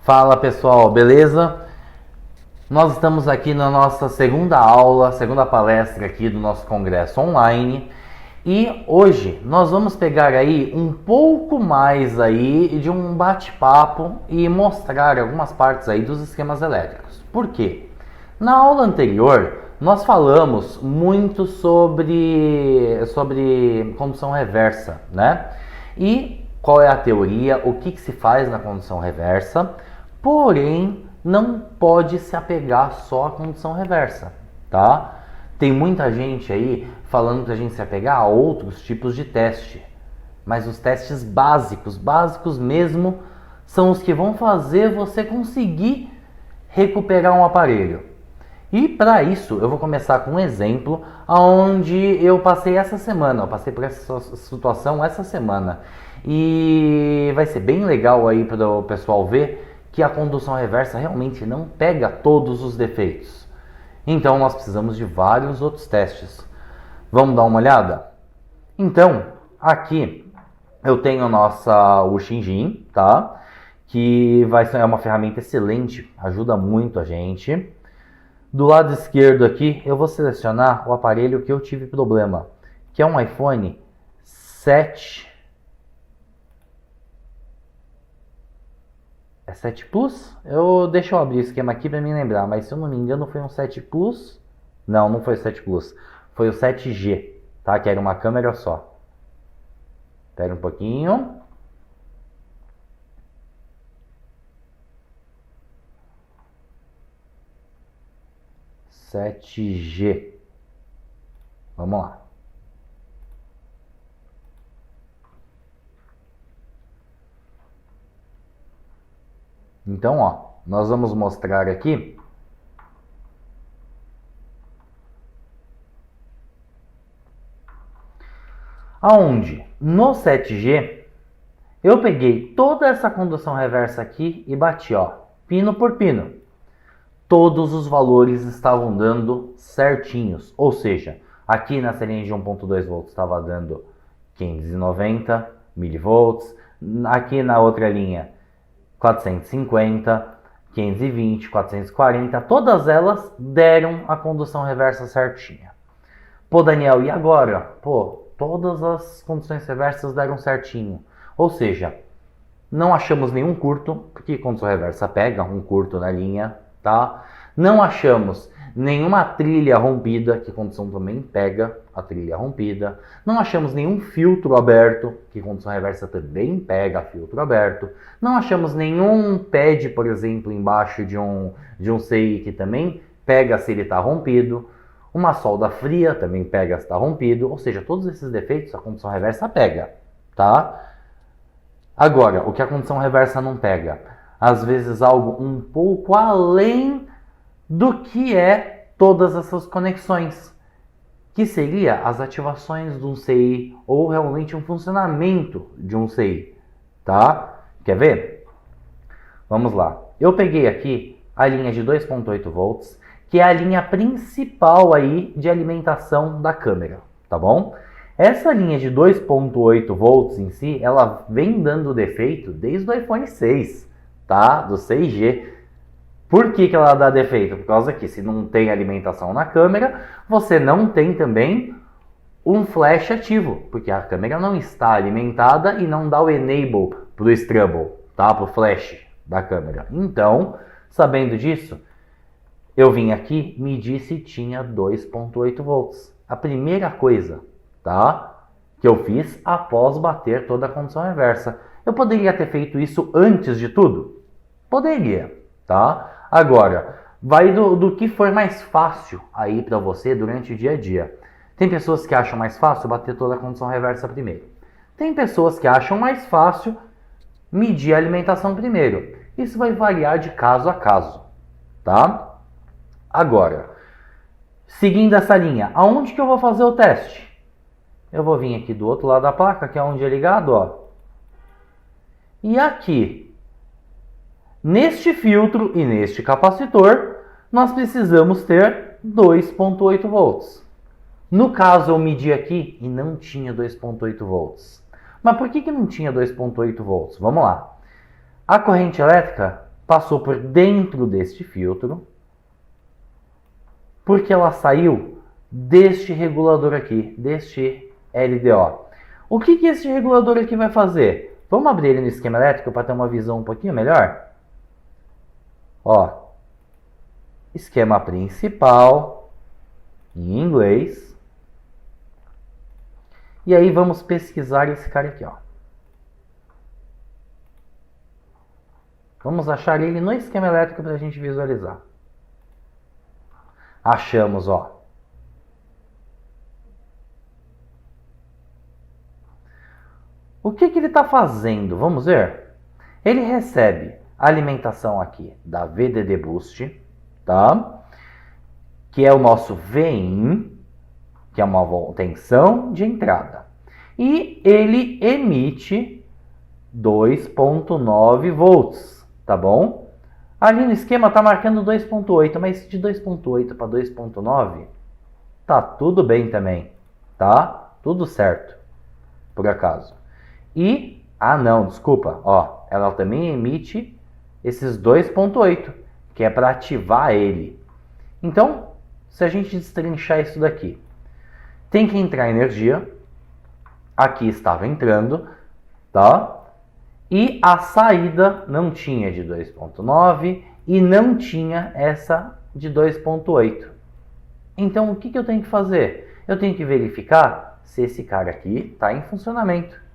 Fala pessoal, beleza? Nós estamos aqui na nossa segunda aula, segunda palestra aqui do nosso congresso online. E hoje nós vamos pegar aí um pouco mais aí de um bate-papo e mostrar algumas partes aí dos esquemas elétricos. Por quê? Na aula anterior nós falamos muito sobre condução reversa, né? E qual é a teoria, o que se faz na condução reversa, porém não pode se apegar só à condução reversa, tá? Tem muita gente aí falando pra gente se apegar a outros tipos de teste, mas os testes básicos mesmo, são os que vão fazer você conseguir recuperar um aparelho. E para isso eu vou começar com um exemplo onde eu passei essa semana, eu passei por essa situação essa semana. E vai ser bem legal aí para o pessoal ver que a condução reversa realmente não pega todos os defeitos. Então nós precisamos de vários outros testes. Vamos dar uma olhada? Então, aqui eu tenho o Xinjin, tá? Que vai ser uma ferramenta excelente, ajuda muito a gente. Do lado esquerdo aqui, eu vou selecionar o aparelho que eu tive problema, que é um iPhone 7. É 7 Plus? Deixa eu abrir o esquema aqui para me lembrar, mas se eu não me engano foi um 7 Plus. Não foi o 7 Plus, foi o 7G, tá? Que era uma câmera só. Espera um pouquinho. (7G). Vamos lá. Então, nós vamos mostrar aqui aonde no 7G eu peguei toda essa condução reversa aqui e bati, pino por pino. Todos os valores estavam dando certinhos, ou seja, aqui na linha de 1.2 volts estava dando 590 milivolts, aqui na outra linha 450, 520, 440, todas elas deram a condução reversa certinha. Pô, Daniel, e agora? Pô, todas as conduções reversas deram certinho, ou seja, não achamos nenhum curto, porque condução reversa pega um curto na linha, tá? Não achamos nenhuma trilha rompida, que condução também pega a trilha rompida. Não achamos nenhum filtro aberto, que condução reversa também pega filtro aberto. Não achamos nenhum pad, por exemplo, embaixo de um CI que também pega se ele está rompido. Uma solda fria também pega se está rompido. Ou seja, todos esses defeitos a condução reversa pega, tá? Agora, o que a condução reversa não pega? Às vezes algo um pouco além do que é todas essas conexões, que seria as ativações de um CI ou realmente um funcionamento de um CI, tá? Quer ver? Vamos lá. Eu peguei aqui a linha de 2.8 volts, que é a linha principal aí de alimentação da câmera, tá bom? Essa linha de 2.8 volts em si, ela vem dando defeito desde o iPhone 6, tá? Do 6G. Por que ela dá defeito? Por causa que se não tem alimentação na câmera, você não tem também um flash ativo, porque a câmera não está alimentada e não dá o enable para o Strobel, tá? Para o flash da câmera. Então, sabendo disso, eu vim aqui e medir se tinha 2.8 volts. A primeira coisa, tá? Que eu fiz após bater toda a condução reversa. Eu poderia ter feito isso antes de tudo? Poderia, tá? Agora, vai do que for mais fácil aí para você durante o dia a dia. Tem pessoas que acham mais fácil bater toda a condução reversa primeiro. Tem pessoas que acham mais fácil medir a alimentação primeiro. Isso vai variar de caso a caso, tá? Agora, seguindo essa linha, aonde que eu vou fazer o teste? Eu vou vir aqui do outro lado da placa, que é onde é ligado, E aqui, neste filtro e neste capacitor, nós precisamos ter 2.8 volts. No caso, eu medi aqui e não tinha 2.8 volts. Mas por que não tinha 2.8 volts? Vamos lá. A corrente elétrica passou por dentro deste filtro, porque ela saiu deste regulador aqui, deste LDO. O que esse regulador aqui vai fazer? Vamos abrir ele no esquema elétrico para ter uma visão um pouquinho melhor? Ó, esquema principal, em inglês. E aí vamos pesquisar esse cara aqui, ó. Vamos achar ele no esquema elétrico para a gente visualizar. Achamos, ó. O que ele está fazendo? Vamos ver? Ele recebe a alimentação aqui da VDD Boost, tá? Que é o nosso VIN, que é uma tensão de entrada. E ele emite 2.9 volts, tá bom? Ali no esquema tá marcando 2.8, mas de 2.8 para 2.9 tá tudo bem também, tá? Tudo certo, por acaso. E, não, desculpa, ó, ela também emite esses 2.8, que é para ativar ele. Então, se a gente destrinchar isso daqui, tem que entrar energia, aqui estava entrando, tá? E a saída não tinha de 2.9 e não tinha essa de 2.8. Então, o que eu tenho que fazer? Eu tenho que verificar se esse cara aqui está em funcionamento.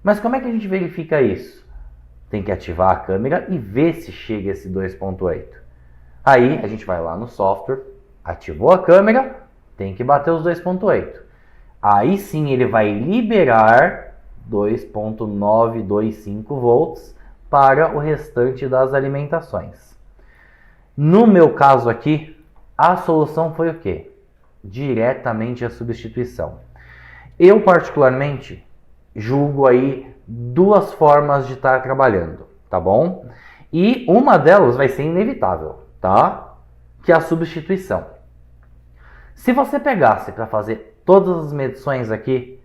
Mas como é que a gente verifica isso? Tem que ativar a câmera e ver se chega esse 2.8. Aí a gente vai lá no software, ativou a câmera, tem que bater os 2.8. Aí sim ele vai liberar 2.925 volts para o restante das alimentações. No meu caso aqui, a solução foi o quê? Diretamente a substituição. Eu particularmente julgo aí duas formas de estar trabalhando, tá bom? E uma delas vai ser inevitável, tá? Que é a substituição. Se você pegasse para fazer todas as medições aqui,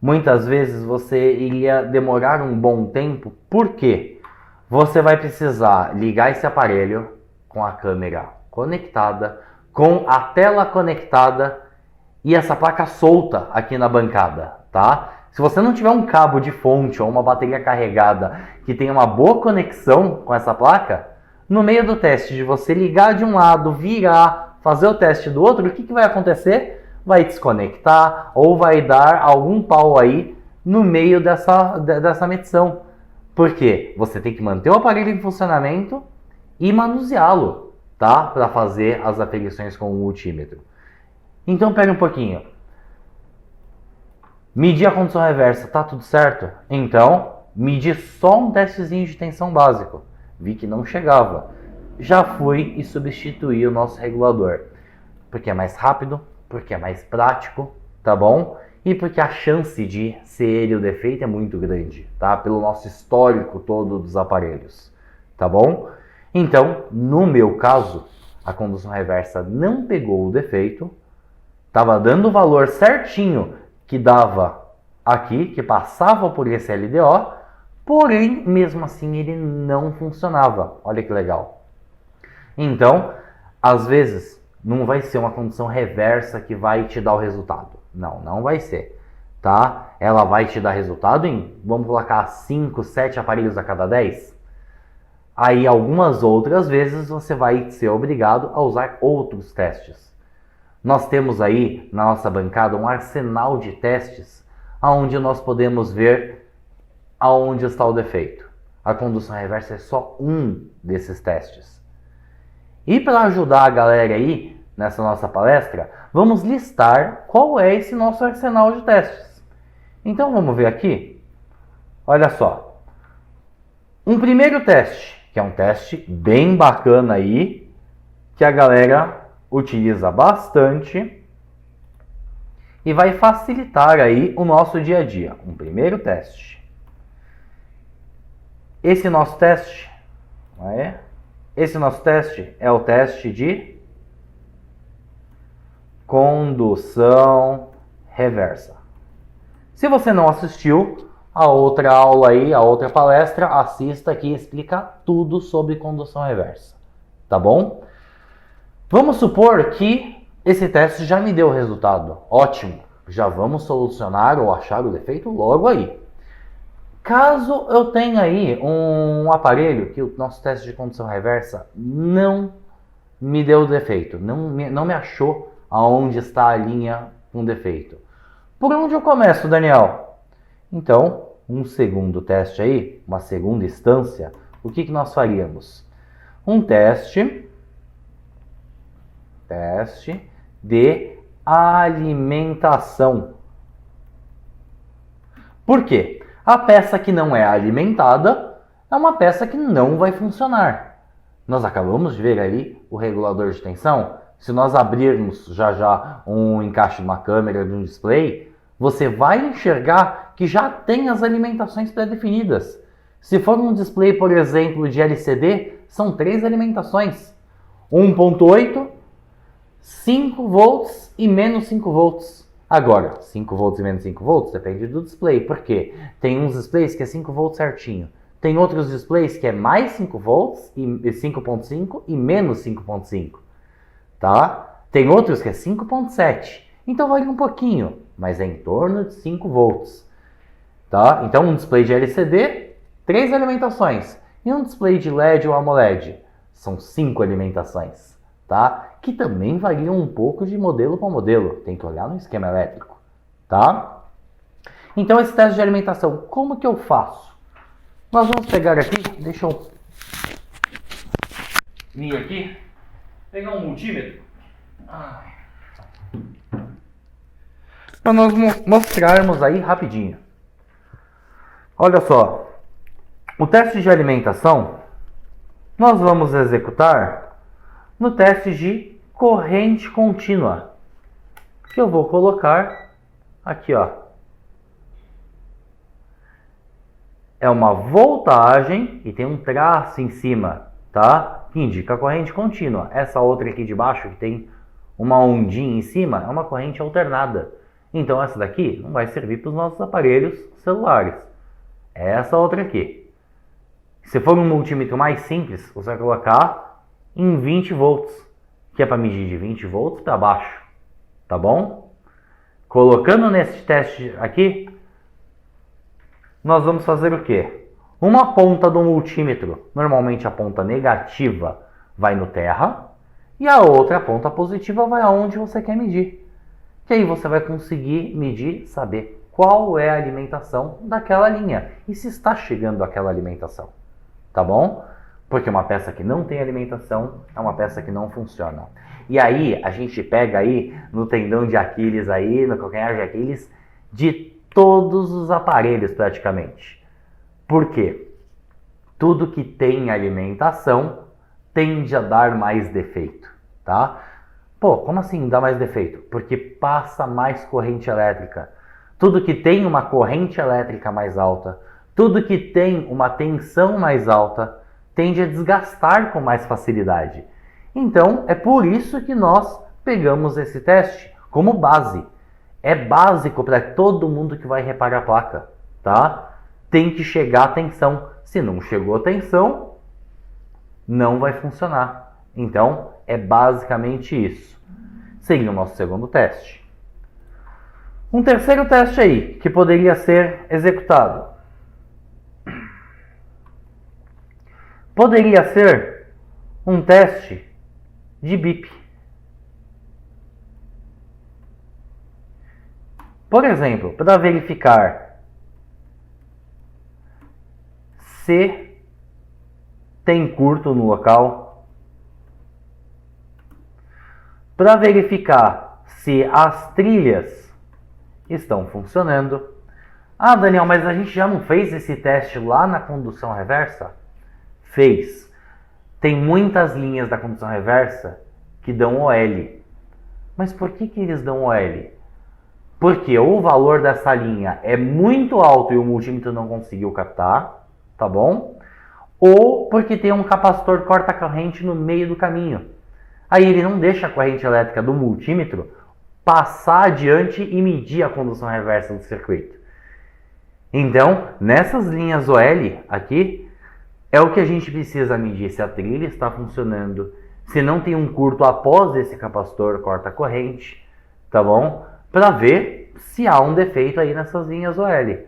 muitas vezes você iria demorar um bom tempo, porque você vai precisar ligar esse aparelho com a câmera conectada, com a tela conectada e essa placa solta aqui na bancada, tá? Se você não tiver um cabo de fonte ou uma bateria carregada que tenha uma boa conexão com essa placa, no meio do teste de você ligar de um lado, virar, fazer o teste do outro, o que vai acontecer? Vai desconectar ou vai dar algum pau aí no meio dessa medição. Por quê? Você tem que manter o aparelho em funcionamento e manuseá-lo, tá? Para fazer as aferições com o multímetro. Então, pega um pouquinho. Medir a condução reversa, tá tudo certo? Então, medir só um testezinho de tensão básico. Vi que não chegava. Já fui e substituí o nosso regulador. Porque é mais rápido, porque é mais prático, tá bom? E porque a chance de ser ele o defeito é muito grande, tá? Pelo nosso histórico todo dos aparelhos, tá bom? Então, no meu caso, a condução reversa não pegou o defeito, estava dando o valor certinho que dava aqui, que passava por esse LDO, porém, mesmo assim, ele não funcionava. Olha que legal. Então, às vezes, não vai ser uma condução reversa que vai te dar o resultado. Não, não vai ser, tá? Ela vai te dar resultado em, vamos colocar 5, 7 aparelhos a cada 10. Aí, algumas outras vezes, você vai ser obrigado a usar outros testes. Nós temos aí na nossa bancada um arsenal de testes onde nós podemos ver aonde está o defeito. A condução reversa é só um desses testes. E para ajudar a galera aí nessa nossa palestra, vamos listar qual é esse nosso arsenal de testes. Então vamos ver aqui. Olha só. Um primeiro teste, que é um teste bem bacana aí, que a galera utiliza bastante e vai facilitar aí o nosso dia a dia. Um primeiro teste. Esse nosso teste, é o teste de condução reversa. Se você não assistiu a outra aula aí, a outra palestra, assista que explica tudo sobre condução reversa, tá bom? Vamos supor que esse teste já me deu o resultado. Ótimo, já vamos solucionar ou achar o defeito logo aí. Caso eu tenha aí um aparelho que o nosso teste de condução reversa não me deu defeito, não me achou aonde está a linha com defeito. Por onde eu começo, Daniel? Então, um segundo teste aí, uma segunda instância, o que nós faríamos? Um teste de alimentação. Por quê? A peça que não é alimentada é uma peça que não vai funcionar. Nós acabamos de ver ali o regulador de tensão. Se nós abrirmos já um encaixe de uma câmera, de um display, você vai enxergar que já tem as alimentações pré-definidas. Se for um display, por exemplo, de LCD, são 3 alimentações. 1.8, 5 volts e menos 5 volts. Agora, 5 volts e menos 5 volts depende do display. Por quê? Tem uns displays que é 5 volts certinho. Tem outros displays que é mais 5 volts e 5.5 e menos 5.5. Tá? Tem outros que é 5.7. Então varia um pouquinho, mas é em torno de 5 volts. Tá? Então um display de LCD, 3 alimentações. E um display de LED ou AMOLED, são 5 alimentações. Tá? Que também variam um pouco de modelo para modelo. Tem que olhar no esquema elétrico. Tá? Então esse teste de alimentação, como que eu faço? Nós vamos pegar aqui, deixa eu vir aqui, pegar um multímetro. Para nós mostrarmos aí rapidinho. Olha só, o teste de alimentação nós vamos executar no teste de corrente contínua, que eu vou colocar aqui, ó. É uma voltagem e tem um traço em cima, tá? Que indica a corrente contínua. Essa outra aqui de baixo, que tem uma ondinha em cima, é uma corrente alternada. Então essa daqui não vai servir para os nossos aparelhos celulares. É essa outra aqui. Se for um multímetro mais simples, você vai colocar em 20 volts, que é para medir de 20 volts para baixo, tá bom? Colocando nesse teste aqui, nós vamos fazer o quê? Uma ponta do multímetro, normalmente a ponta negativa, vai no terra, e a outra ponta positiva vai aonde você quer medir. Que aí você vai conseguir medir, saber qual é a alimentação daquela linha e se está chegando aquela alimentação, tá bom? Porque uma peça que não tem alimentação é uma peça que não funciona. E aí a gente pega aí no tendão de Aquiles aí, no calcanhar de Aquiles, de todos os aparelhos praticamente. Por quê? Tudo que tem alimentação tende a dar mais defeito, tá? Pô, como assim dá mais defeito? Porque passa mais corrente elétrica. Tudo que tem uma corrente elétrica mais alta, tudo que tem uma tensão mais alta, tende a desgastar com mais facilidade. Então, é por isso que nós pegamos esse teste como base. É básico para todo mundo que vai reparar a placa, tá? Tem que chegar a tensão. Se não chegou a tensão, não vai funcionar. Então, é basicamente isso. Seria o nosso segundo teste. Um terceiro teste aí, que poderia ser executado. Poderia ser um teste de bip. Por exemplo, para verificar se tem curto no local, para verificar se as trilhas estão funcionando. Ah, Daniel, mas a gente já não fez esse teste lá na condução reversa? Fez. Tem muitas linhas da condução reversa que dão OL. Mas por que eles dão OL? Porque o valor dessa linha é muito alto e o multímetro não conseguiu captar, tá bom? Ou porque tem um capacitor corta-corrente no meio do caminho. Aí ele não deixa a corrente elétrica do multímetro passar adiante e medir a condução reversa do circuito. Então, nessas linhas OL aqui, é o que a gente precisa medir se a trilha está funcionando, se não tem um curto após esse capacitor corta-corrente, tá bom? Para ver se há um defeito aí nessas linhas OL.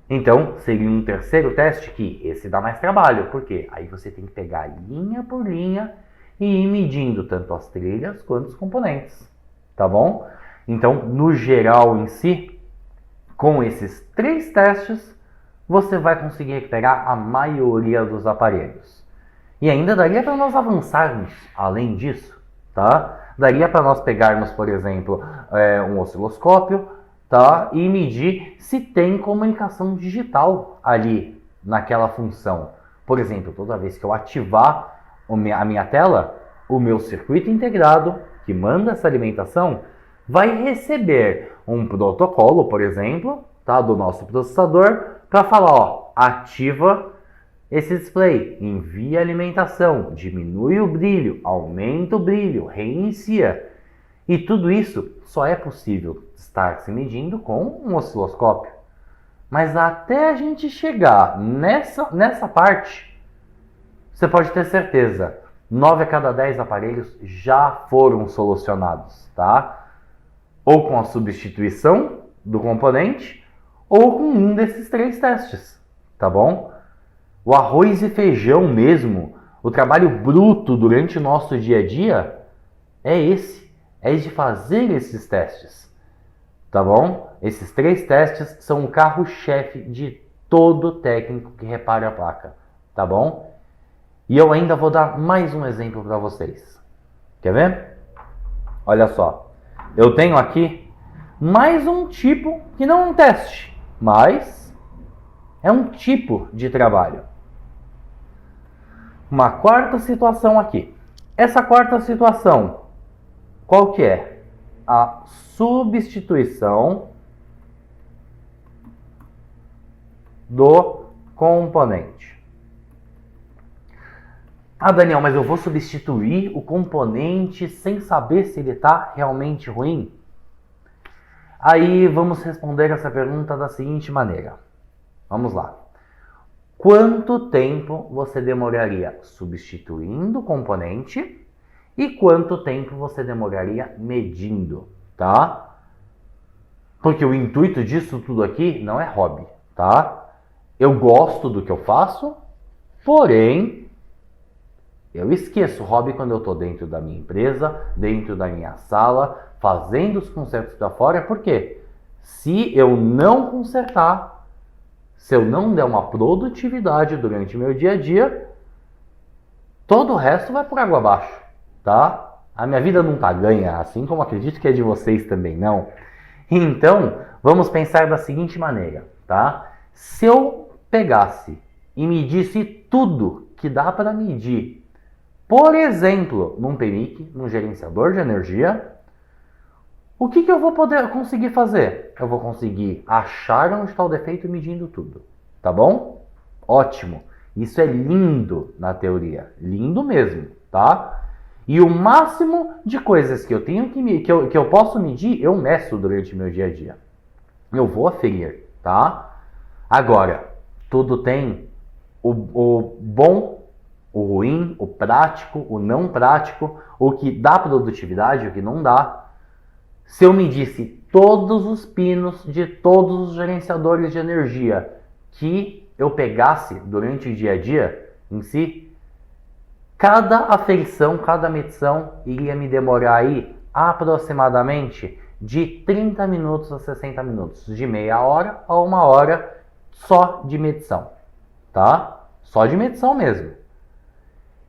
Então, seria um terceiro teste que esse dá mais trabalho, porque aí você tem que pegar linha por linha e ir medindo tanto as trilhas quanto os componentes, tá bom? Então, no geral em si, com esses 3 testes, você vai conseguir recuperar a maioria dos aparelhos. E ainda daria para nós avançarmos além disso, tá? Daria para nós pegarmos, por exemplo, um osciloscópio, tá? E medir se tem comunicação digital ali naquela função. Por exemplo, toda vez que eu ativar a minha tela, o meu circuito integrado, que manda essa alimentação, vai receber um protocolo, por exemplo, tá? Do nosso processador, para falar, ó, ativa esse display, envia alimentação, diminui o brilho, aumenta o brilho, reinicia. E tudo isso só é possível estar se medindo com um osciloscópio. Mas até a gente chegar nessa parte, você pode ter certeza, 9 a cada 10 aparelhos já foram solucionados, tá? Ou com a substituição do componente, ou com um desses 3 testes, tá bom? O arroz e feijão mesmo, o trabalho bruto durante o nosso dia a dia, é esse. É de fazer esses testes, tá bom? Esses 3 testes são o carro-chefe de todo técnico que repara a placa, tá bom? E eu ainda vou dar mais um exemplo para vocês. Quer ver? Olha só, eu tenho aqui mais um tipo que não é um teste, mas é um tipo de trabalho. Uma quarta situação aqui. Essa quarta situação, qual que é? A substituição do componente. Ah, Daniel, mas eu vou substituir o componente sem saber se ele está realmente ruim? Aí vamos responder essa pergunta da seguinte maneira. Vamos lá. Quanto tempo você demoraria substituindo o componente e quanto tempo você demoraria medindo, tá? Porque o intuito disso tudo aqui não é hobby, tá? Eu gosto do que eu faço, porém, eu esqueço hobby quando eu estou dentro da minha empresa, dentro da minha sala, fazendo os consertos para fora. Por quê? Se eu não consertar, se eu não der uma produtividade durante o meu dia a dia, todo o resto vai por água abaixo, tá? A minha vida não está ganha, assim como acredito que é de vocês também não. Então, vamos pensar da seguinte maneira, tá? Se eu pegasse e medisse tudo que dá para medir, por exemplo, num PMIC, num gerenciador de energia, o que eu vou conseguir fazer? Eu vou conseguir achar onde está o defeito medindo tudo, tá bom? Ótimo! Isso é lindo na teoria, lindo mesmo, tá? E o máximo de coisas que eu tenho que eu posso medir, eu meço durante o meu dia a dia. Eu vou aferir, tá? Agora, tudo tem o bom, o ruim, o prático, o não prático, o que dá produtividade, o que não dá. Se eu medisse todos os pinos de todos os gerenciadores de energia que eu pegasse durante o dia a dia em si, cada aferição, cada medição iria me demorar aí aproximadamente de 30 minutos a 60 minutos, de meia hora a 1 hora só de medição, tá? Só de medição mesmo.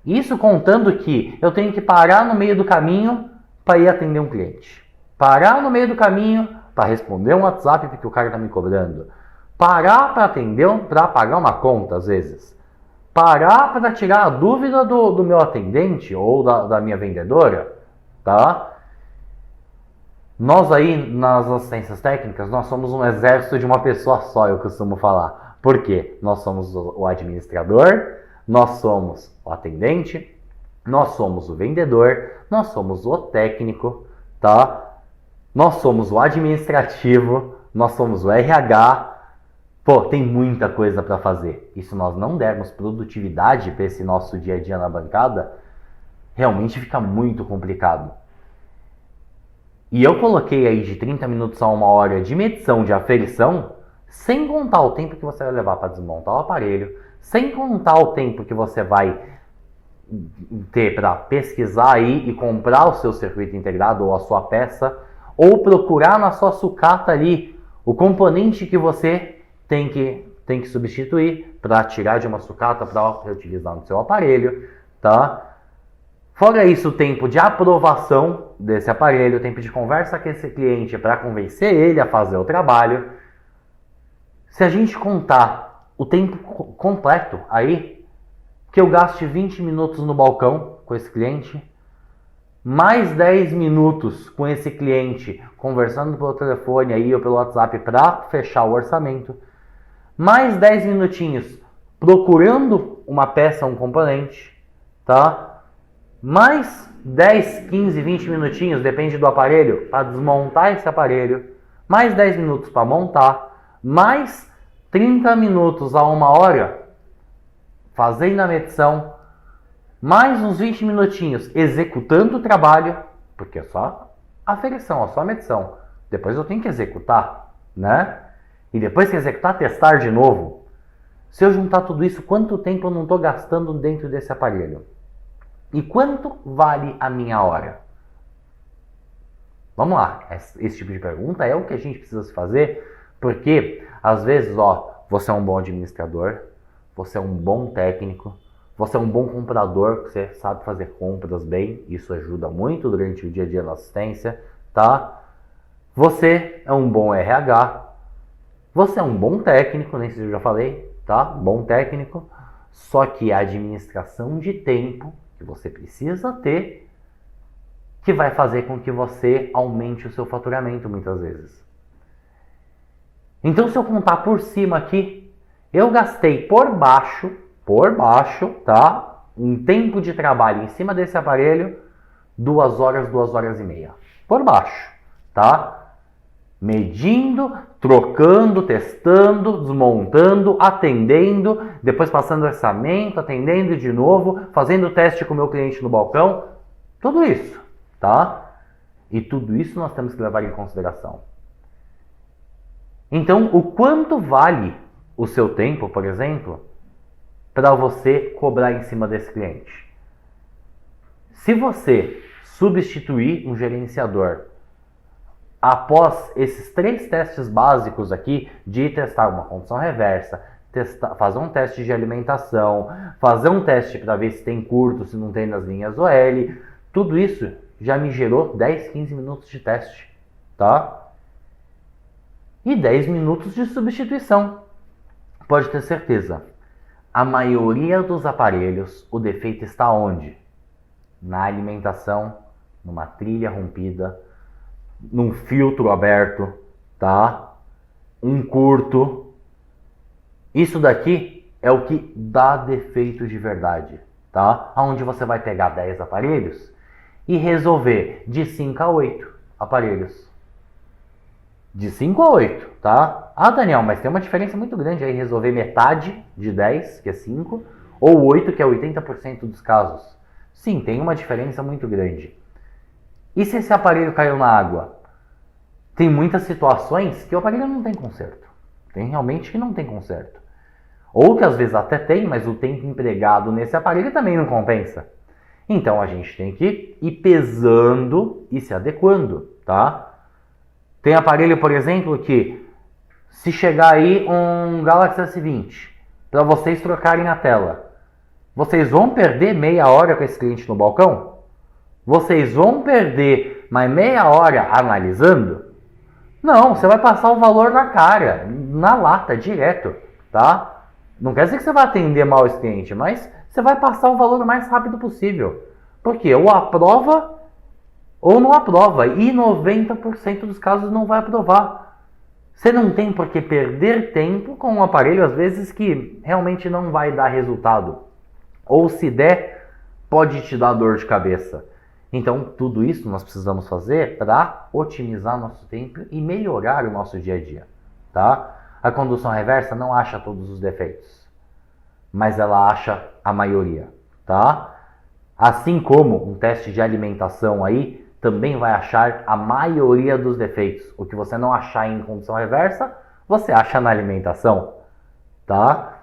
Isso contando que eu tenho que parar no meio do caminho para ir atender um cliente. Parar no meio do caminho para responder um WhatsApp porque o cara está me cobrando. Parar para atender, para pagar uma conta às vezes. Parar para tirar a dúvida do meu atendente ou da minha vendedora, tá? Nós aí, nas assistências técnicas, nós somos um exército de uma pessoa só, eu costumo falar. Por quê? Nós somos o administrador, nós somos o atendente, nós somos o vendedor, nós somos o técnico, tá? Nós somos o administrativo, nós somos o RH, Pô, tem muita coisa para fazer. E se nós não dermos produtividade para esse nosso dia a dia na bancada, realmente fica muito complicado. E eu coloquei aí de 30 minutos a 1 hora de medição de aferição, sem contar o tempo que você vai levar para desmontar o aparelho, sem contar o tempo que você vai ter para pesquisar aí e comprar o seu circuito integrado ou a sua peça, ou procurar na sua sucata ali o componente que você tem que substituir para tirar de uma sucata para reutilizar no seu aparelho, tá? Fora isso, o tempo de aprovação desse aparelho, o tempo de conversa com esse cliente para convencer ele a fazer o trabalho. Se a gente contar o tempo completo aí, que eu gaste 20 minutos no balcão com esse cliente, mais 10 minutos com esse cliente conversando pelo telefone aí ou pelo WhatsApp para fechar o orçamento, mais 10 minutinhos procurando uma peça, um componente, tá? Mais 10, 15, 20 minutinhos, depende do aparelho, para desmontar esse aparelho, mais 10 minutos para montar, mais 30 minutos a 1 hora fazendo a medição, mais uns 20 minutinhos executando o trabalho, porque é só a aferição, é só a medição. Depois eu tenho que executar, né? E depois que executar, testar de novo. Se eu juntar tudo isso, quanto tempo eu não estou gastando dentro desse aparelho? E quanto vale a minha hora? Vamos lá, esse tipo de pergunta é o que a gente precisa se fazer, porque às vezes, você é um bom administrador, você é um bom técnico, você é um bom comprador, você sabe fazer compras bem, isso ajuda muito durante o dia a dia da assistência, tá? Você é um bom RH, você é um bom técnico, nem sei se eu já falei, tá? Bom técnico, só que a administração de tempo que você precisa ter, que vai fazer com que você aumente o seu faturamento muitas vezes. Então, se eu contar por cima aqui, eu gastei por baixo, tá? Um tempo de trabalho em cima desse aparelho, 2 horas, 2 horas e meia. Por baixo, tá? Medindo, trocando, testando, desmontando, atendendo, depois passando orçamento, atendendo de novo, fazendo teste com o meu cliente no balcão, tudo isso, tá? E tudo isso nós temos que levar em consideração. Então, o quanto vale o seu tempo, por exemplo, para você cobrar em cima desse cliente? Se você substituir um gerenciador após esses 3 testes básicos aqui, de testar uma condução reversa, fazer um teste de alimentação, fazer um teste para ver se tem curto, se não tem nas linhas OL, tudo isso já me gerou 10, 15 minutos de teste, tá? E 10 minutos de substituição. Pode ter certeza, a maioria dos aparelhos, o defeito está onde? Na alimentação, numa trilha rompida, num filtro aberto, tá? Um curto. Isso daqui é o que dá defeito de verdade, tá? Onde você vai pegar 10 aparelhos e resolver de 5 a 8 aparelhos. De 5 a 8, tá? Ah, Daniel, mas tem uma diferença muito grande aí resolver metade de 10, que é 5, ou 8, que é 80% dos casos. Sim, tem uma diferença muito grande. E se esse aparelho caiu na água? Tem muitas situações que o aparelho não tem conserto. Tem realmente que não tem conserto. Ou que às vezes até tem, mas o tempo empregado nesse aparelho também não compensa. Então a gente tem que ir pesando e se adequando, tá? Tem aparelho, por exemplo, que se chegar aí um Galaxy S20 para vocês trocarem a tela, vocês vão perder meia hora com esse cliente no balcão? Vocês vão perder mais meia hora analisando? Não, você vai passar o valor na cara, na lata, direto, tá? Não quer dizer que você vai atender mal esse cliente, mas você vai passar o valor o mais rápido possível. Porque ou aprova ou não aprova. E 90% dos casos não vai aprovar. Você não tem por que perder tempo com um aparelho, às vezes, que realmente não vai dar resultado. Ou se der, pode te dar dor de cabeça. Então, tudo isso nós precisamos fazer para otimizar nosso tempo e melhorar o nosso dia a dia, tá? A condução reversa não acha todos os defeitos, mas ela acha a maioria, tá? Assim como um teste de alimentação aí também vai achar a maioria dos defeitos. O que você não achar em condução reversa, você acha na alimentação, tá?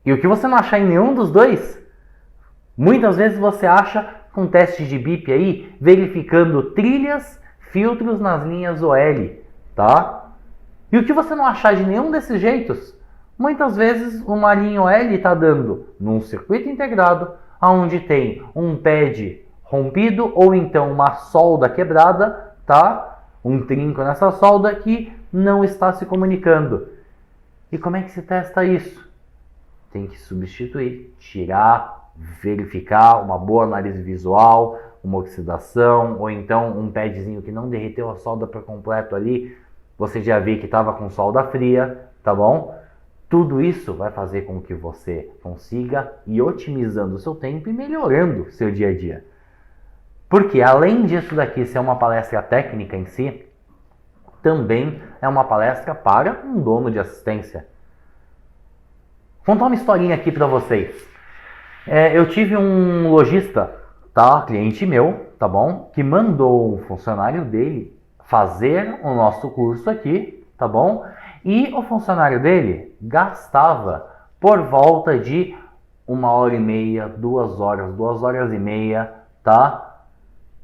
E o que você não achar em nenhum dos dois, muitas vezes você acha com testes de BIP aí, verificando trilhas, filtros nas linhas OL, tá? E o que você não achar de nenhum desses jeitos, muitas vezes uma linha OL está dando num circuito integrado, onde tem um pad rompido ou então uma solda quebrada, tá? Um trinco nessa solda que não está se comunicando. E como é que se testa isso? Tem que substituir, tirar, verificar uma boa análise visual, uma oxidação, ou então um padzinho que não derreteu a solda por completo ali, você já viu que estava com solda fria, tá bom? Tudo isso vai fazer com que você consiga ir otimizando o seu tempo e melhorando o seu dia a dia. Porque além disso daqui ser uma palestra técnica em si, também é uma palestra para um dono de assistência. Vou contar uma historinha aqui para vocês. Eu tive um lojista, tá, cliente meu, tá bom, que mandou um funcionário dele fazer o nosso curso aqui, tá bom? E o funcionário dele gastava por volta de 1h30, 2 horas, 2 horas e meia, tá?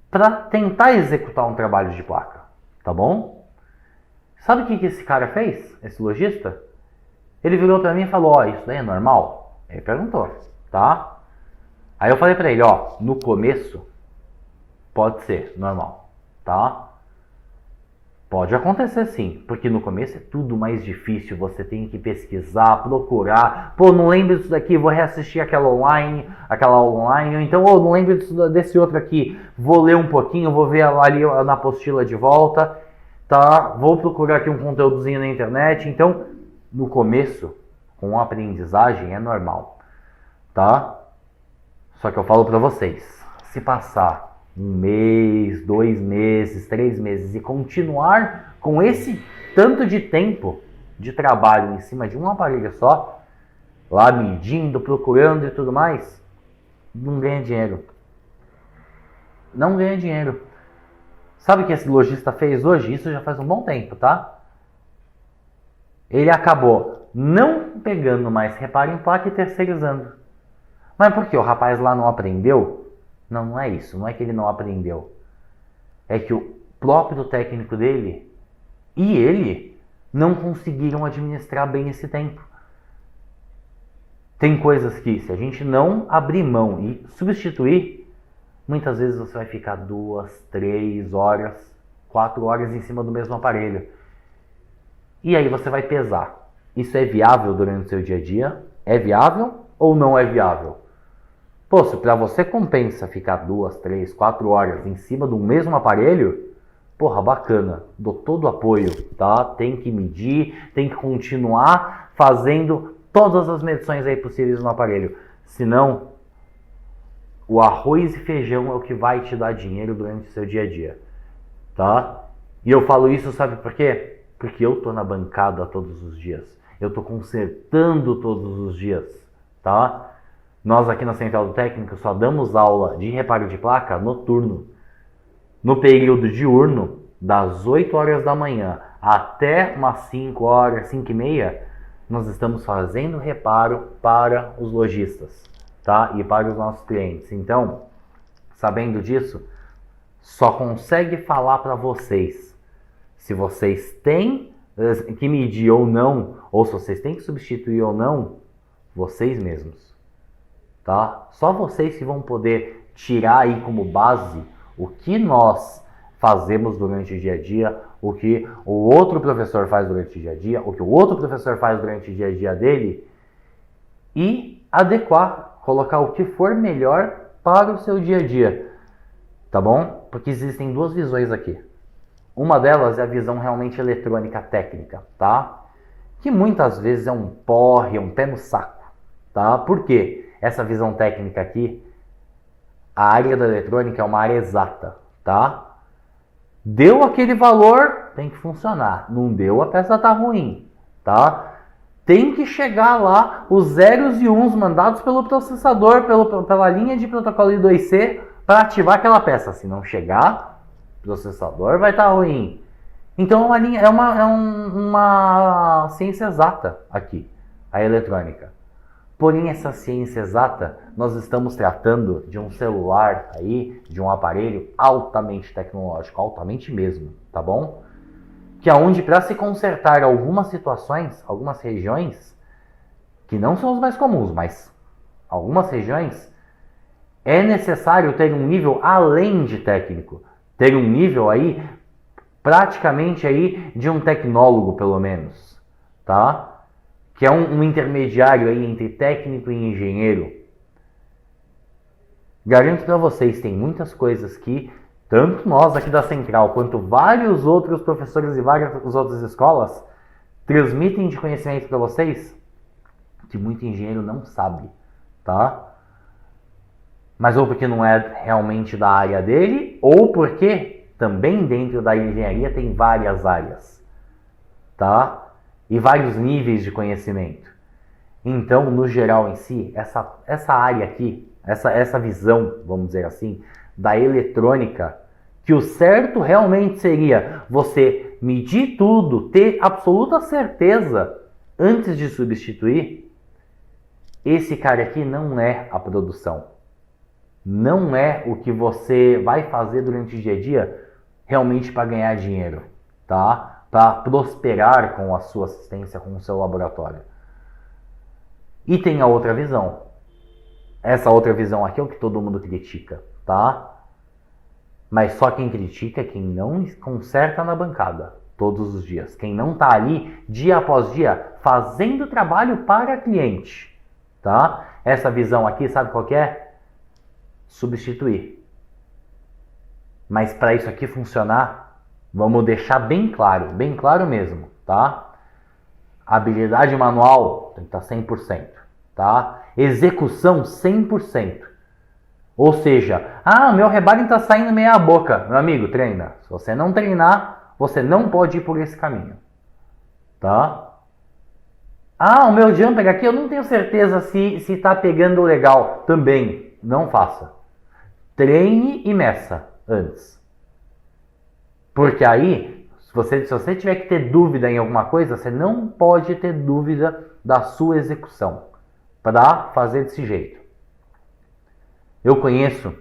Para tentar executar um trabalho de placa, tá bom? Sabe o que esse cara fez, esse lojista? Ele virou para mim e falou, ó, isso daí é normal? Ele perguntou, tá? Aí eu falei para ele, ó, no começo pode ser normal, tá? Pode acontecer sim, porque no começo é tudo mais difícil, você tem que pesquisar, procurar, pô, não lembro disso daqui, vou reassistir aquela online, ou então, não lembro desse outro aqui, vou ler um pouquinho, vou ver ali na apostila de volta, tá? Vou procurar aqui um conteúdozinho na internet, então, no começo, com a aprendizagem é normal, tá? Só que eu falo pra vocês, se passar 1 mês, 2 meses, 3 meses e continuar com esse tanto de tempo de trabalho em cima de um aparelho só, lá medindo, procurando e tudo mais, não ganha dinheiro. Não ganha dinheiro. Sabe o que esse lojista fez hoje? Isso já faz um bom tempo, tá? Ele acabou não pegando mais reparo em placa e terceirizando. Mas por que? O rapaz lá não aprendeu? Não, não é isso. Não é que ele não aprendeu. É que o próprio técnico dele e ele não conseguiram administrar bem esse tempo. Tem coisas que, se a gente não abrir mão e substituir, muitas vezes você vai ficar 2, 3 horas, 4 horas em cima do mesmo aparelho. E aí você vai pesar. Isso é viável durante o seu dia a dia? É viável ou não é viável? Pô, se pra você compensa ficar 2, 3, 4 horas em cima do mesmo aparelho, porra, bacana, dou todo o apoio, tá? Tem que medir, tem que continuar fazendo todas as medições aí possíveis no aparelho. Senão, o arroz e feijão é o que vai te dar dinheiro durante o seu dia a dia, tá? E eu falo isso, sabe por quê? Porque eu tô na bancada todos os dias. Eu tô consertando todos os dias, tá? Nós aqui na Central do Técnico só damos aula de reparo de placa noturno. No período diurno, das 8 horas da manhã até umas 5 horas, 5 e meia, nós estamos fazendo reparo para os lojistas, tá? E para os nossos clientes. Então, sabendo disso, só consegue falar para vocês se vocês têm que medir ou não, ou se vocês têm que substituir ou não, vocês mesmos. Tá? Só vocês que vão poder tirar aí como base o que nós fazemos durante o dia a dia, o que o outro professor faz durante o dia a dia, o que o outro professor faz durante o dia a dia dele e adequar, colocar o que for melhor para o seu dia a dia, tá bom? Porque existem duas visões aqui. Uma delas é a visão realmente eletrônica técnica, tá? Que muitas vezes é um porre, é um pé no saco, tá? Por quê? Essa visão técnica aqui, a área da eletrônica é uma área exata, tá? Deu aquele valor, tem que funcionar. Não deu, a peça tá ruim, tá? tem que chegar lá os zeros e uns mandados pelo processador, pela linha de protocolo I2C para ativar aquela peça. Se não chegar, o processador vai estar ruim. Então é uma ciência exata aqui, a eletrônica. Porém, essa ciência exata, nós estamos tratando de um celular aí, de um aparelho altamente tecnológico, altamente mesmo, tá bom? Que aonde para se consertar algumas situações, algumas regiões, que não são os mais comuns, mas algumas regiões, é necessário ter um nível além de técnico, ter um nível aí, praticamente aí, de um tecnólogo pelo menos, tá? Que é um intermediário aí entre técnico e engenheiro. Garanto para vocês, tem muitas coisas que tanto nós aqui da Central, quanto vários outros professores e várias outras escolas transmitem de conhecimento para vocês que muito engenheiro não sabe, tá? Mas ou porque não é realmente da área dele, ou porque também dentro da engenharia tem várias áreas, tá? E vários níveis de conhecimento. Então, no geral em si, essa área aqui, essa visão, vamos dizer assim, da eletrônica, que o certo realmente seria você medir tudo, ter absoluta certeza antes de substituir, esse cara aqui não é a produção. Não é o que você vai fazer durante o dia a dia realmente para ganhar dinheiro, tá? Para prosperar com a sua assistência, com o seu laboratório. E tem a outra visão. Essa outra visão aqui é o que todo mundo critica, tá? Mas só quem critica é quem não conserta na bancada todos os dias. Quem não está ali dia após dia fazendo trabalho para cliente, tá? Essa visão aqui, sabe qual que é? Substituir. Mas para isso aqui funcionar, vamos deixar bem claro mesmo, tá? Habilidade manual tem que estar 100%, tá? Execução 100%. Ou seja, meu rebalho está saindo meia boca. Meu amigo, treina. Se você não treinar, você não pode ir por esse caminho, tá? O meu jumper aqui eu não tenho certeza se está pegando legal. Também, não faça. Treine e meça antes. Porque aí, se você tiver que ter dúvida em alguma coisa, você não pode ter dúvida da sua execução para fazer desse jeito. Eu conheço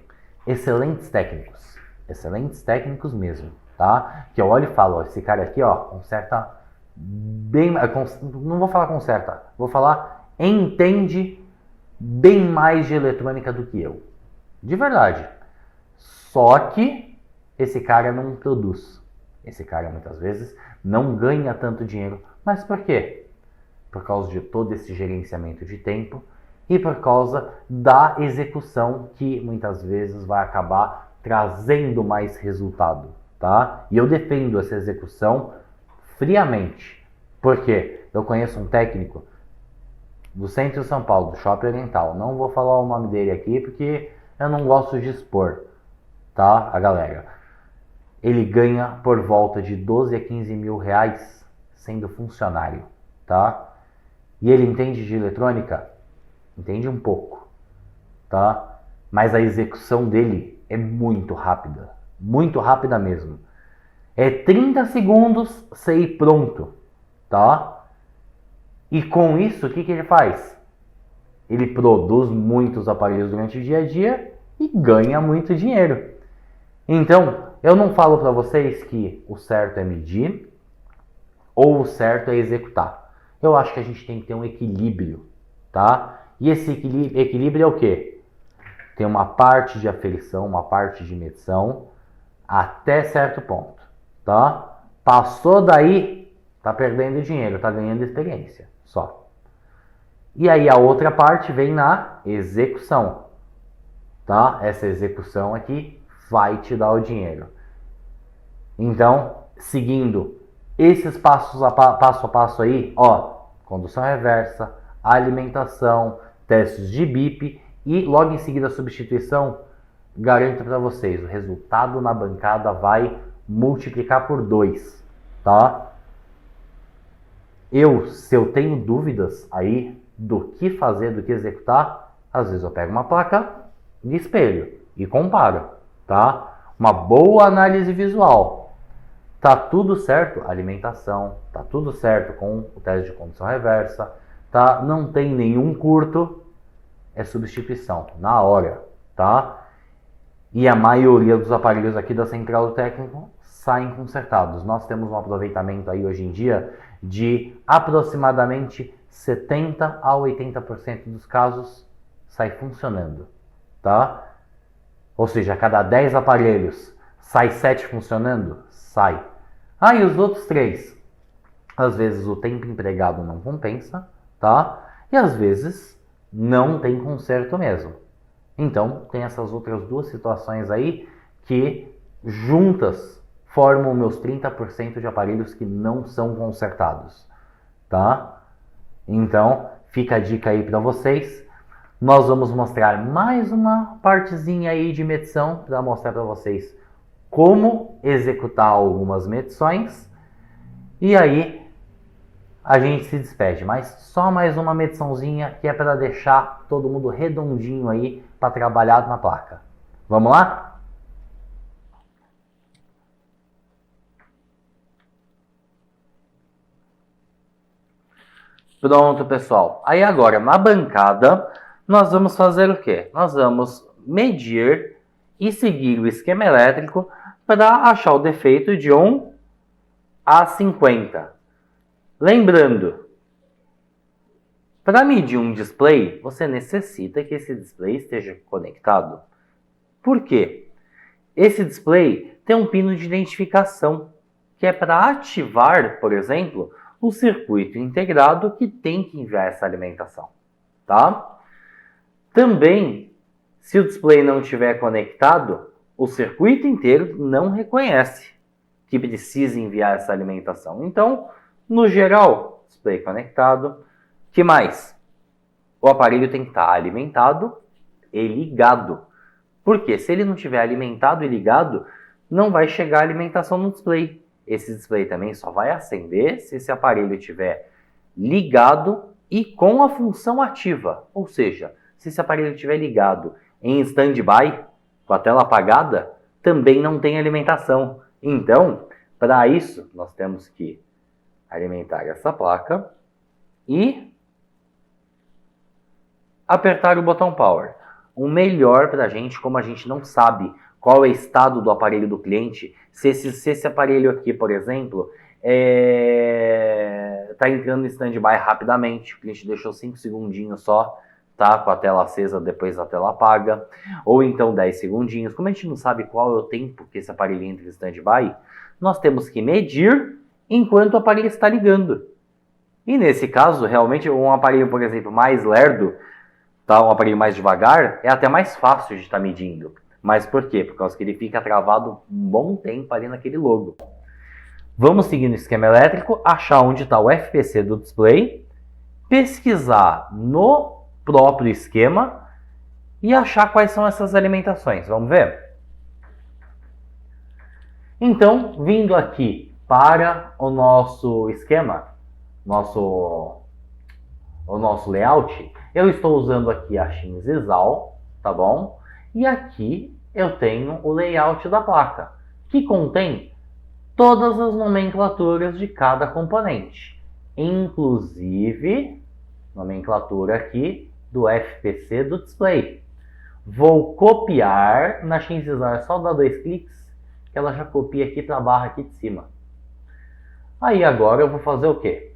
excelentes técnicos mesmo, tá? Que eu olho e falo, esse cara aqui, conserta bem, não vou falar conserta, vou falar entende bem mais de eletrônica do que eu. De verdade. Só que esse cara não produz. Esse cara muitas vezes não ganha tanto dinheiro. Mas por quê? Por causa de todo esse gerenciamento de tempo e por causa da execução que muitas vezes vai acabar trazendo mais resultado, tá? E eu defendo essa execução friamente. Por quê? Eu conheço um técnico do centro de São Paulo, do Shopping Oriental. Não vou falar o nome dele aqui porque eu não gosto de expor, tá, a galera. Ele ganha por volta de 12 a 15 mil reais sendo funcionário, tá? E ele entende de eletrônica? Entende um pouco, tá? Mas a execução dele é muito rápida mesmo. É 30 segundos, você ir pronto, tá? E com isso, o que ele faz? Ele produz muitos aparelhos durante o dia a dia e ganha muito dinheiro. Então, eu não falo para vocês que o certo é medir ou o certo é executar. Eu acho que a gente tem que ter um equilíbrio, tá? E esse equilíbrio é o quê? Tem uma parte de aferição, uma parte de medição, até certo ponto, tá? Passou daí, tá perdendo dinheiro, tá ganhando experiência, só. E aí a outra parte vem na execução, tá? Essa execução aqui vai te dar o dinheiro. Então, seguindo esses passo a passo aí, condução reversa, alimentação, testes de BIP e logo em seguida a substituição, garanto para vocês, o resultado na bancada vai multiplicar por 2, tá? se eu tenho dúvidas aí do que fazer, do que executar, às vezes eu pego uma placa de espelho e comparo, tá? Uma boa análise visual. Tá tudo certo? Alimentação, tá tudo certo com o teste de condução reversa, tá? Não tem nenhum curto, é substituição, na hora, tá? E a maioria dos aparelhos aqui da Central do Técnico saem consertados. Nós temos um aproveitamento aí hoje em dia de aproximadamente 70 a 80% dos casos sai funcionando, tá? Ou seja, a cada 10 aparelhos sai 7 funcionando? Sai. Ah, e os outros 3? Às vezes o tempo empregado não compensa, tá? E às vezes não tem conserto mesmo. Então, tem essas outras duas situações aí que juntas formam meus 30% de aparelhos que não são consertados, tá? Então, fica a dica aí para vocês. Nós vamos mostrar mais uma partezinha aí de medição para mostrar para vocês como executar algumas medições. E aí, a gente se despede, mas só mais uma mediçãozinha que é para deixar todo mundo redondinho aí para trabalhar na placa. Vamos lá? Pronto, pessoal. Aí agora, na bancada, nós vamos fazer o quê? Nós vamos medir e seguir o esquema elétrico para achar o defeito de 1 a 50. Lembrando, para medir um display, você necessita que esse display esteja conectado. Por quê? Esse display tem um pino de identificação, que é para ativar, por exemplo, o circuito integrado que tem que enviar essa alimentação, tá? Também, se o display não estiver conectado, o circuito inteiro não reconhece que precisa enviar essa alimentação. Então, no geral, display conectado. Que mais? O aparelho tem que estar alimentado e ligado. Porque se ele não estiver alimentado e ligado, não vai chegar a alimentação no display. Esse display também só vai acender se esse aparelho estiver ligado e com a função ativa. Ou seja, se esse aparelho estiver ligado em stand-by, com a tela apagada, também não tem alimentação. Então, para isso, nós temos que alimentar essa placa e apertar o botão Power. O melhor para a gente, como a gente não sabe qual é o estado do aparelho do cliente, se esse aparelho aqui, por exemplo, está entrando em stand-by rapidamente, o cliente deixou 5 segundinhos só, tá, com a tela acesa, depois a tela apaga, ou então 10 segundinhos. Como a gente não sabe qual é o tempo que esse aparelho entra em stand-by, nós temos que medir enquanto o aparelho está ligando. E nesse caso, realmente, um aparelho, por exemplo, mais lerdo, tá, um aparelho mais devagar, é até mais fácil de estar medindo. Mas por quê? Por causa que ele fica travado um bom tempo ali naquele logo. Vamos seguir no esquema elétrico, achar onde está o FPC do display, pesquisar no próprio esquema e achar quais são essas alimentações. Vamos ver? Então, vindo aqui para o nosso esquema, o nosso layout, eu estou usando aqui a Shinzal, tá bom? E aqui eu tenho o layout da placa, que contém todas as nomenclaturas de cada componente, inclusive nomenclatura aqui do FPC do display. Vou copiar na Shinzal, é só dar 2 cliques que ela já copia aqui para a barra aqui de cima. Aí agora eu vou fazer o quê?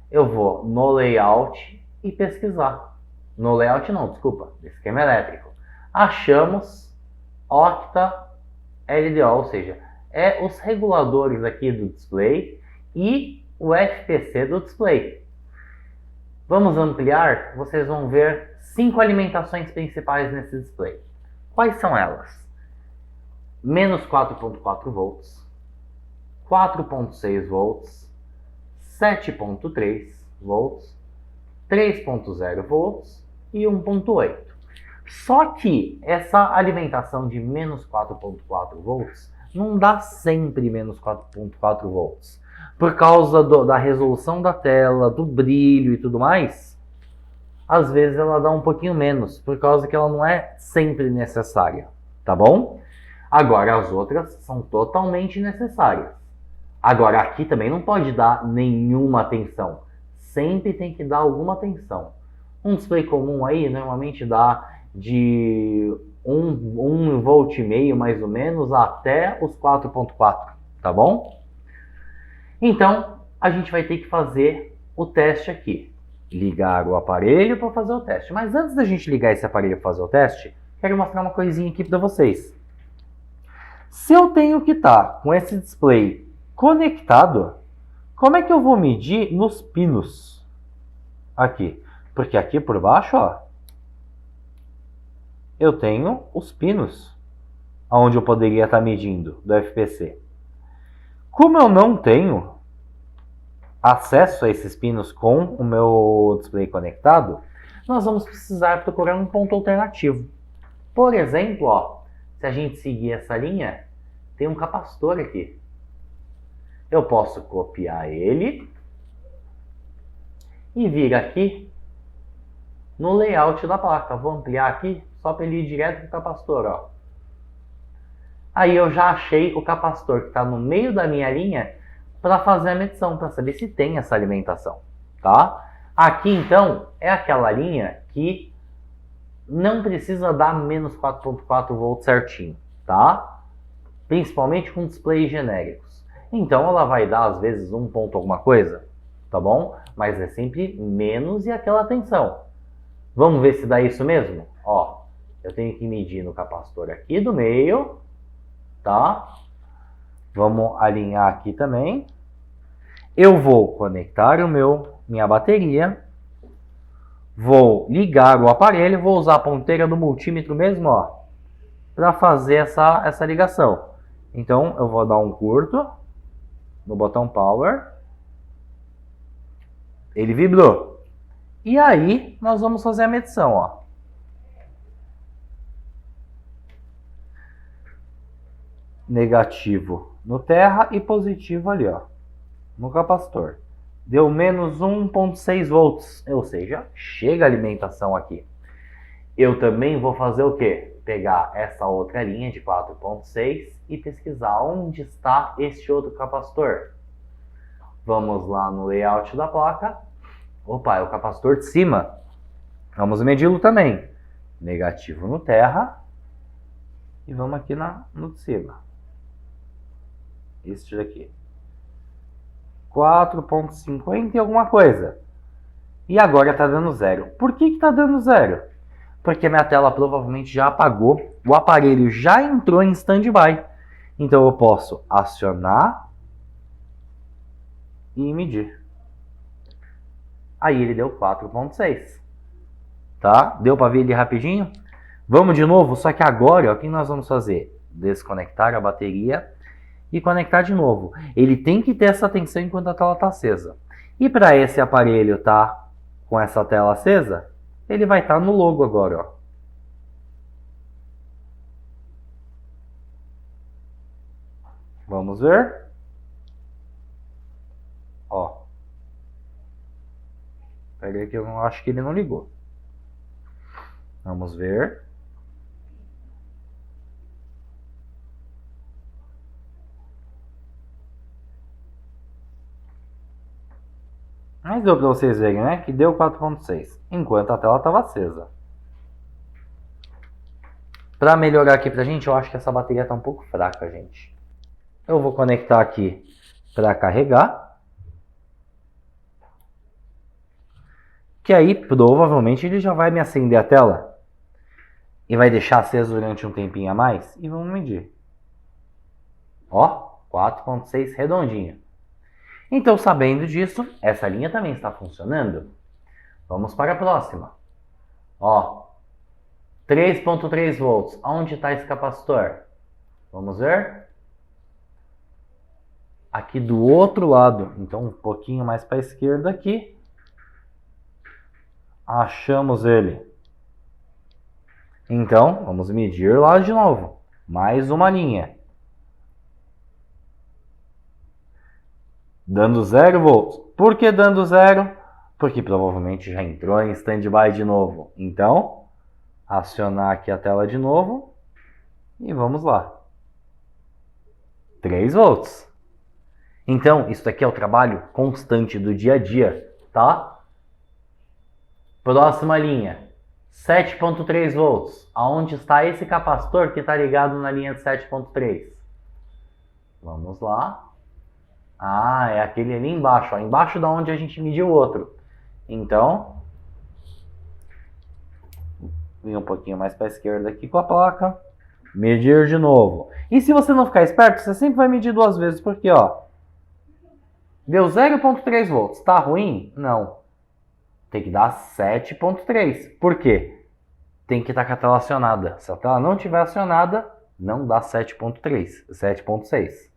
Eu vou no layout e pesquisar. No layout não, desculpa, esquema elétrico. Achamos Octa LDO, ou seja, os reguladores aqui do display e o FPC do display. Vamos ampliar, vocês vão ver 5 alimentações principais nesse display. Quais são elas? Menos 4.4 volts, 4.6 volts, 7.3 volts, 3.0 volts e 1.8. Só que essa alimentação de menos 4.4 volts não dá sempre menos 4.4 volts. por causa da resolução da tela, do brilho e tudo mais, às vezes ela dá um pouquinho menos, por causa que ela não é sempre necessária, tá bom? Agora as outras são totalmente necessárias. Agora aqui também não pode dar nenhuma atenção, sempre tem que dar alguma atenção. Um display comum aí normalmente dá de 1,5 volt mais ou menos até os 4.4, tá bom? Então, a gente vai ter que fazer o teste aqui. Ligar o aparelho para fazer o teste. Mas antes da gente ligar esse aparelho para fazer o teste, quero mostrar uma coisinha aqui para vocês. Se eu tenho que estar com esse display conectado, como é que eu vou medir nos pinos? Aqui. Porque aqui por baixo, ó, eu tenho os pinos onde eu poderia estar medindo do FPC. Como eu não tenho acesso a esses pinos com o meu display conectado, nós vamos precisar procurar um ponto alternativo. Por exemplo, ó, se a gente seguir essa linha, tem um capacitor aqui. Eu posso copiar ele e vir aqui no layout da placa. Vou ampliar aqui só para ele ir direto para o capacitor, ó. Aí eu já achei o capacitor que está no meio da minha linha para fazer a medição, para saber se tem essa alimentação, tá? Aqui então é aquela linha que não precisa dar menos 4.4 volts certinho, tá? Principalmente com displays genéricos. Então ela vai dar às vezes 1 ponto alguma coisa, tá bom? Mas é sempre menos e aquela tensão. Vamos ver se dá isso mesmo? Ó, eu tenho que medir no capacitor aqui do meio, tá? Vamos alinhar aqui também. Eu vou conectar minha bateria. Vou ligar o aparelho. Vou usar a ponteira do multímetro mesmo, ó, para fazer essa ligação. Então eu vou dar um curto no botão Power. Ele vibrou. E aí nós vamos fazer a medição, ó. Negativo no terra e positivo ali, ó, no capacitor. Deu menos 1.6 volts, ou seja, chega a alimentação aqui. Eu também vou fazer o quê? Pegar essa outra linha de 4.6 e pesquisar onde está este outro capacitor. Vamos lá no layout da placa. Opa, é o capacitor de cima. Vamos medi-lo também. Negativo no terra. E vamos aqui no de cima. Este daqui. 4.50 e alguma coisa. E agora está dando zero. Por que está dando zero? Porque minha tela provavelmente já apagou. O aparelho já entrou em standby. Então eu posso acionar e medir. Aí ele deu 4.6. Tá? Deu para ver ele rapidinho? Vamos de novo, só que agora, ó, o que nós vamos fazer? Desconectar a bateria e conectar de novo. Ele tem que ter essa tensão enquanto a tela está acesa. E para esse aparelho estar com essa tela acesa, ele vai estar no logo agora, ó. Vamos ver. Ó. Peraí que eu acho que ele não ligou. Vamos ver. Mas deu para vocês verem, né? Que deu 4.6, enquanto a tela estava acesa. Para melhorar aqui pra gente, eu acho que essa bateria está um pouco fraca, gente. Eu vou conectar aqui para carregar. Que aí, provavelmente, ele já vai me acender a tela. E vai deixar acesa durante um tempinho a mais. E vamos medir. Ó, 4.6 redondinho. Então, sabendo disso, essa linha também está funcionando. Vamos para a próxima. Ó, 3.3 volts. Onde está esse capacitor? Vamos ver. Aqui do outro lado. Então, um pouquinho mais para a esquerda aqui. Achamos ele. Então, vamos medir lá de novo. Mais uma linha. Dando 0 volts. Por que dando 0? Porque provavelmente já entrou em standby de novo. Então, acionar aqui a tela de novo e vamos lá. 3 volts. Então, isso aqui é o trabalho constante do dia a dia, tá? Próxima linha. 7.3 volts. Aonde está esse capacitor que está ligado na linha de 7.3? Vamos lá. Ah, é aquele ali embaixo, ó, embaixo da onde a gente mediu o outro. Então, vem um pouquinho mais para a esquerda aqui com a placa. Medir de novo. E se você não ficar esperto, você sempre vai medir 2 vezes, porque ó, deu 0.3 volts. Tá ruim? Não. Tem que dar 7.3. Por quê? Tem que estar com a tela acionada. Se a tela não estiver acionada, não dá 7.3, 7.6.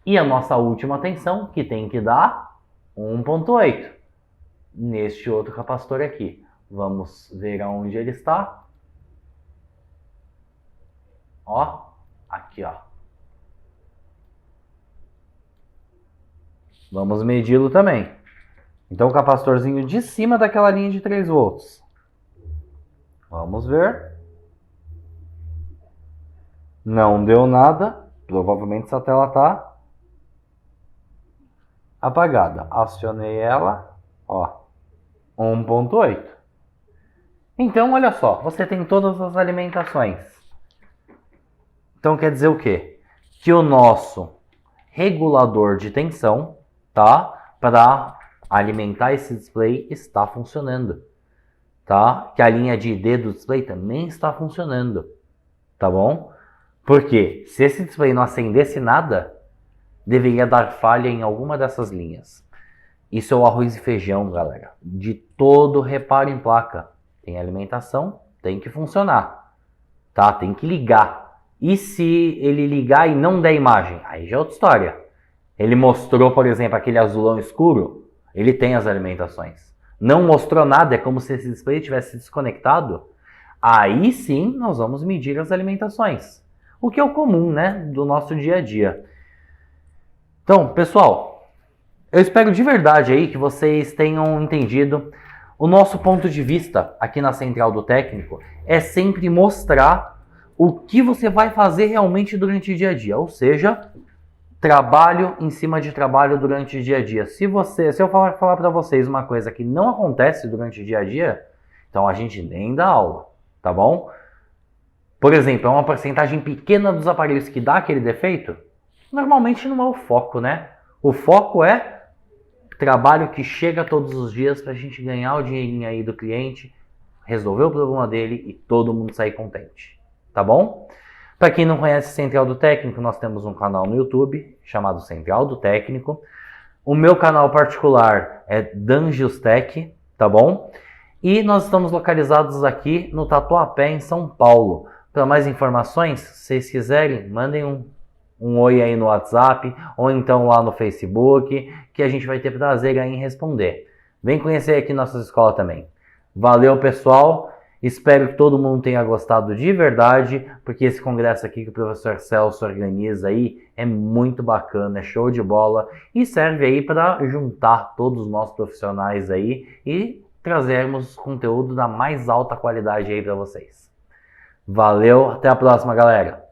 E a nossa última tensão, que tem que dar 1.8. Neste outro capacitor aqui. Vamos ver aonde ele está. Ó, aqui ó. Vamos medi-lo também. Então o capacitorzinho de cima daquela linha de 3 volts. Vamos ver. Não deu nada. Provavelmente essa tela está apagada. Acionei ela. Ó, 1.8. Então, olha só. Você tem todas as alimentações. Então, quer dizer o quê? Que o nosso regulador de tensão, tá? Para alimentar esse display está funcionando. Tá? Que a linha de ID do display também está funcionando. Tá bom? Porque se esse display não acendesse nada, deveria dar falha em alguma dessas linhas. Isso é o arroz e feijão, galera. De todo reparo em placa. Tem alimentação, tem que funcionar. Tá? Tem que ligar. E se ele ligar e não der imagem? Aí já é outra história. Ele mostrou, por exemplo, aquele azulão escuro. Ele tem as alimentações. Não mostrou nada, é como se esse display tivesse desconectado. Aí sim nós vamos medir as alimentações. O que é o comum, né, do nosso dia a dia. Então, pessoal, eu espero de verdade aí que vocês tenham entendido. O nosso ponto de vista aqui na Central do Técnico é sempre mostrar o que você vai fazer realmente durante o dia a dia. Ou seja, trabalho em cima de trabalho durante o dia a dia. Se eu falar para vocês uma coisa que não acontece durante o dia a dia, então a gente nem dá aula, tá bom? Por exemplo, é uma porcentagem pequena dos aparelhos que dá aquele defeito? Normalmente não é o foco, né? O foco é trabalho que chega todos os dias para a gente ganhar o dinheirinho aí do cliente, resolver o problema dele e todo mundo sair contente, tá bom? Para quem não conhece Central do Técnico, nós temos um canal no YouTube chamado Central do Técnico. O meu canal particular é Dangios Tech, tá bom? E nós estamos localizados aqui no Tatuapé, em São Paulo. Para mais informações, se vocês quiserem, mandem um oi aí no WhatsApp ou então lá no Facebook, que a gente vai ter prazer aí em responder. Vem conhecer aqui nossa escola também. Valeu, pessoal! Espero que todo mundo tenha gostado de verdade, porque esse congresso aqui que o professor Celso organiza aí é muito bacana, é show de bola e serve aí para juntar todos os nossos profissionais aí e trazermos conteúdo da mais alta qualidade aí para vocês. Valeu, até a próxima, galera!